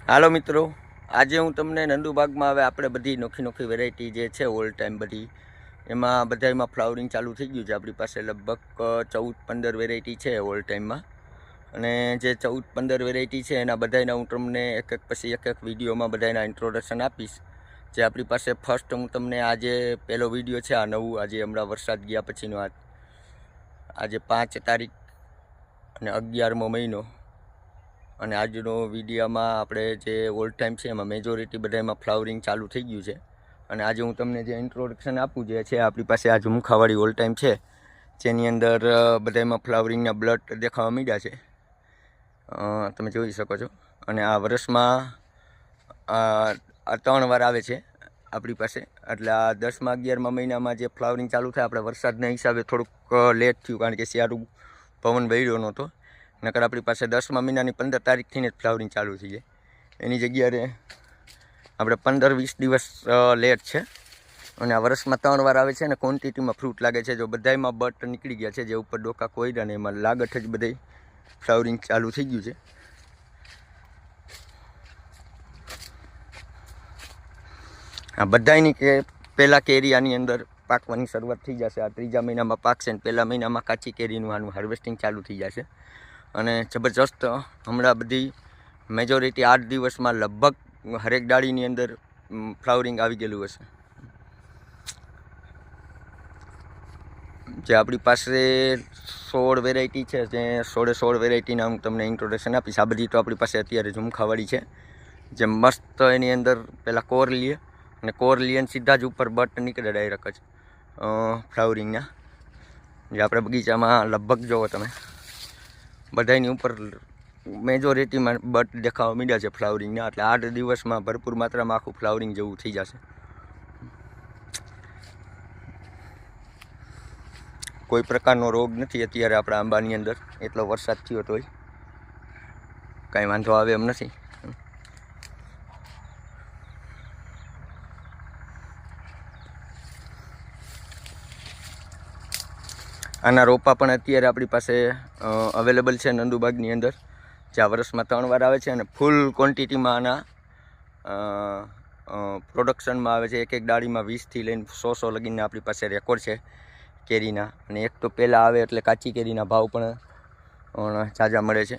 હાલો મિત્રો, આજે હું તમને નંદુબાગમાં હવે આપણે બધી નોખી નોખી વેરાયટી જે છે ઓલ ટાઈમ બધી એમાં બધામાં ફ્લાવરિંગ ચાલુ થઈ ગયું છે. આપણી પાસે લગભગ 14-15 વેરાયટી છે ઓલ ટાઈમમાં. અને જે 14-15 વેરાયટી છે એના બધાના હું તમને એક એક વિડીયોમાં બધાના ઇન્ટ્રોડક્શન આપીશ. જે આપણી પાસે ફર્સ્ટ હું તમને આજે પહેલો વિડીયો છે આ નવું, આજે હમણાં વરસાદ ગયા પછીનો આજે 5 તારીખ અને 11મો મહિનો. અને આજનો વિડીયોમાં આપણે જે ઓલ ટાઈમ છે એમાં મેજોરિટી બધામાં ફ્લાવરિંગ ચાલુ થઈ ગયું છે. અને આજે હું તમને જે ઇન્ટ્રોડક્શન આપું જે છે આપણી પાસે આ ઝુમખાવાળી ઓલ ટાઈમ છે, જેની અંદર બધામાં ફ્લાવરિંગના બ્લડ દેખાવા માંડ્યા છે, તમે જોઈ શકો છો. અને આ વર્ષમાં આ 3 વાર આવે છે આપણી પાસે. એટલે આ 10મા 11મા મહિનામાં જે ફ્લાવરિંગ ચાલુ થાય, આપણે વરસાદના હિસાબે થોડુંક લેટ થયું, કારણ કે શિયાળું પવન વળ્યો નહોતો. નકર આપણી પાસે 10મા મહિનાની 15 તારીખથી જ ફ્લાવરિંગ ચાલુ થઈ જાય. એની જગ્યાએ આપણે 15-20 દિવસ લેટ છે. અને આ વર્ષમાં 3 વાર આવે છે અને ક્વોન્ટિટીમાં ફ્રૂટ લાગે છે. જો બધામાં બટ નીકળી ગયા છે, જે ઉપર ડોકા કોયડા ને એમાં લાગઠ જ બધે ફ્લાવરિંગ ચાલુ થઈ ગયું છે. આ બધાની કે પહેલાં કેરી આની અંદર પાકવાની શરૂઆત થઈ જશે. આ 3જા મહિનામાં પાકશે અને 1લા મહિનામાં કાચી કેરીનું આનું હાર્વેસ્ટિંગ ચાલુ થઈ જશે. અને જબરજસ્ત હમણાં બધી મેજોરિટી 8 દિવસમાં લગભગ હરેક ડાળીની અંદર ફ્લાવરિંગ આવી ગયેલું હશે. જે આપણી પાસે 16 વેરાયટી છે, જે 16 વેરાયટીના હું તમને ઇન્ટ્રોડક્શન આપીશ. આ બધી તો આપણી પાસે અત્યારે ઝુમખાવાળી છે, જે મસ્ત એની અંદર પહેલાં કોર લઈએ અને કોર લઈએ ને સીધા જ ઉપર બટ નીકળે ડાયરેક્ટ જ ફ્લાવરિંગના. જે આપણે બગીચામાં લગભગ જોવો તમે બધાની ઉપર મેજોરિટીમાં બટ દેખાવા માંડ્યા છે ફ્લાવરિંગના. એટલે 8 દિવસમાં ભરપૂર માત્રામાં આખું ફ્લાવરિંગ જેવું થઈ જશે. કોઈ પ્રકારનો રોગ નથી અત્યારે આપણા આંબાની અંદર. એટલો વરસાદ થયો તોય કાંઈ વાંધો આવે એમ નથી. આના રોપા પણ અત્યારે આપણી પાસે અવેલેબલ છે નંદુબાગની અંદર, જે આ વર્ષમાં 3 વાર આવે છે. અને ફૂલ ક્વોન્ટિટીમાં આના પ્રોડક્શનમાં આવે છે. એક ડાળીમાં 20થી લઈને 100 લગીને આપણી પાસે રેકોર્ડ છે કેરીના. અને એક તો પહેલાં આવે એટલે કાચી કેરીના ભાવ પણ ઝાઝા મળે છે.